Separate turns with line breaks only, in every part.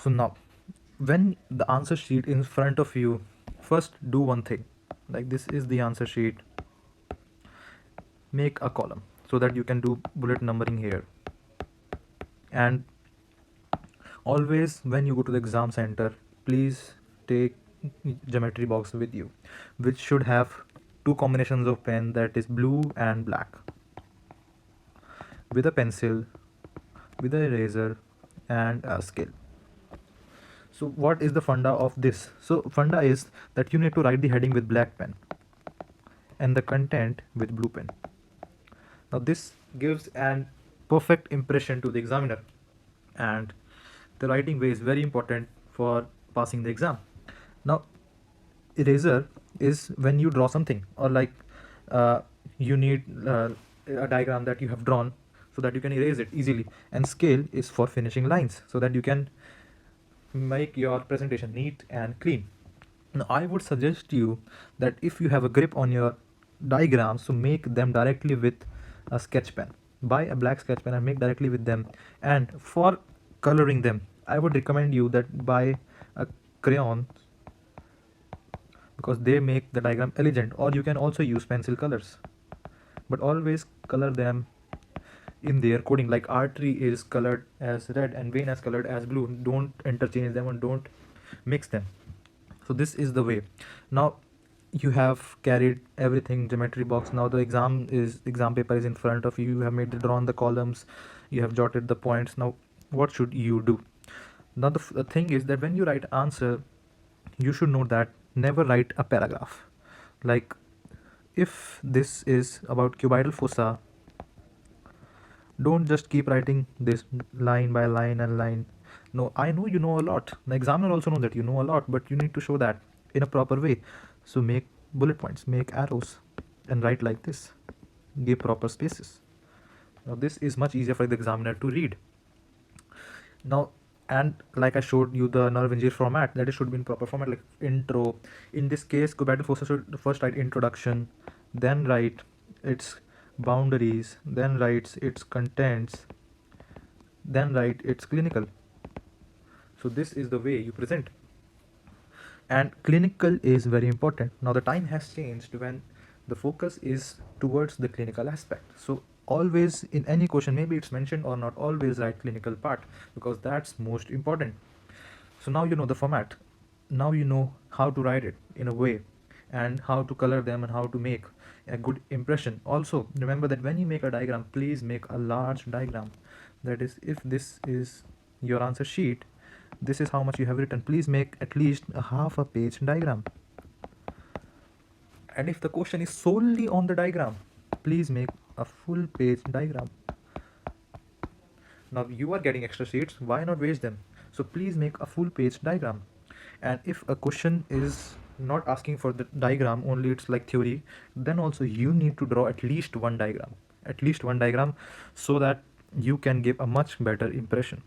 So now, when the answer sheet in front of you, first do one thing. Like, this is the answer sheet. Make a column so that you can do bullet numbering here. And always when you go to the exam center, please take geometry box with you, which should have two combinations of pen, that is blue and black, with a pencil, with an eraser, and a scale. So what is the funda of this? So funda is that you need to write the heading with black pen and the content with blue pen. Now this gives an perfect impression to the examiner, and the writing way is very important for passing the exam. Now eraser is when you draw something, or like you need a diagram that you have drawn so that you can erase it easily, and scale is for finishing lines so that you can make your presentation neat and clean. Now I would suggest you that if you have a grip on your diagrams, so make them directly with a sketch pen. Buy a black sketch pen and make directly with them. And for coloring them, I would recommend you that buy a crayon, because they make the diagram elegant, or you can also use pencil colors, but always color them in their coding. Like artery is colored as red and vein is colored as blue. Don't interchange them and don't mix them. So this is the way. Now you have carried everything, geometry box. Now the exam paper is in front of you. You have made the drawn the columns, you have jotted the points. Now what should you do? Now the thing is that when you write answer, you should know that never write a paragraph. Like, if this is about cuboidal fossa, don't just keep writing this line by line and line. No, I know you know a lot. The examiner also knows that you know a lot, but you need to show that in a proper way. So make bullet points, make arrows, and write like this. Give proper spaces. Now this is much easier for the examiner to read. Now, and like I showed you the nerve injury format, that it should be in proper format, like intro. In this case, cuboidal fossa should first write introduction, then write its boundaries, then writes its contents, then write its clinical. So this is the way you present. And clinical is very important. Now the time has changed when the focus is towards the clinical aspect. So always in any question, maybe it's mentioned or not, always write clinical part, because that's most important. So now you know the format. Now you know how to write it in a way, and how to color them, and how to make a good impression. Also remember that when you make a diagram, please make a large diagram. That is, if this is your answer sheet, this is how much you have written, please make at least a half a page diagram. And if the question is solely on the diagram, please make a full page diagram. Now you are getting extra sheets, why not waste them? So please make a full page diagram. And if a question is not asking for the diagram, only it's like theory, then also you need to draw at least one diagram, so that you can give a much better impression.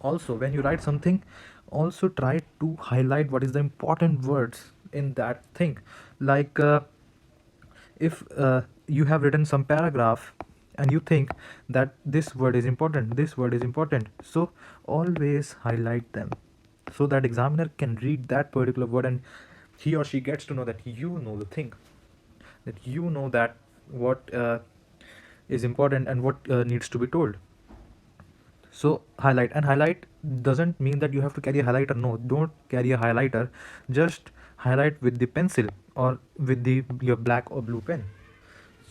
Also, when you write something, also try to highlight what is the important words in that thing. Like if you have written some paragraph and you think that this word is important, so always highlight them, so that examiner can read that particular word, and he or she gets to know that you know the thing, that you know that what is important and what needs to be told. So highlight, and highlight doesn't mean that you have to carry a highlighter. No, don't carry a highlighter, just highlight with the pencil or with the your black or blue pen.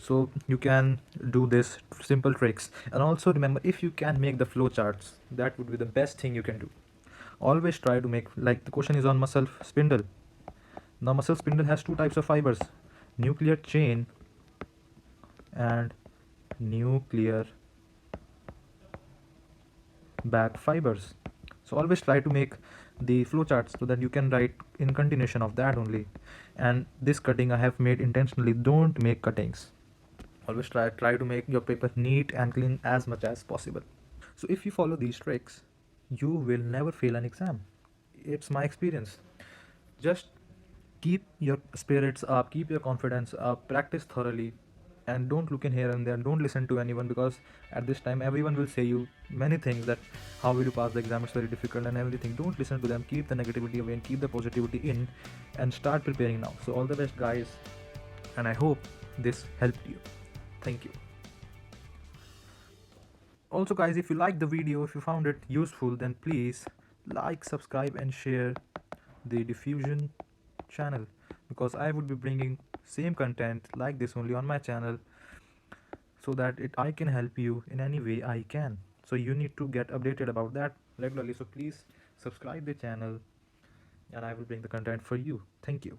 So you can do this simple tricks. And also remember, if you can make the flow charts, that would be the best thing you can do. Always try to make, like the question is on muscle spindle. Now muscle spindle has two types of fibers, nuclear chain and nuclear back fibers. So always try to make the flow charts so that you can write in continuation of that only. And this cutting I have made intentionally. Don't make cuttings. Always try to make your paper neat and clean as much as possible. So if you follow these tricks, you will never fail an exam. It's my experience. Just keep your spirits up, keep your confidence up, practice thoroughly, and don't look in here and there, don't listen to anyone, because at this time everyone will say you many things, that how will you pass the exam, it's very difficult and everything. Don't listen to them, keep the negativity away and keep the positivity in, and start preparing now. So all the best guys, and I hope this helped you. Thank you. Also guys, if you liked the video, if you found it useful, then please like, subscribe and share the diffusion channel, because I would be bringing same content like this only on my channel, so that I can help you in any way I can. So you need to get updated about that regularly. So please subscribe the channel and I will bring the content for you. Thank you.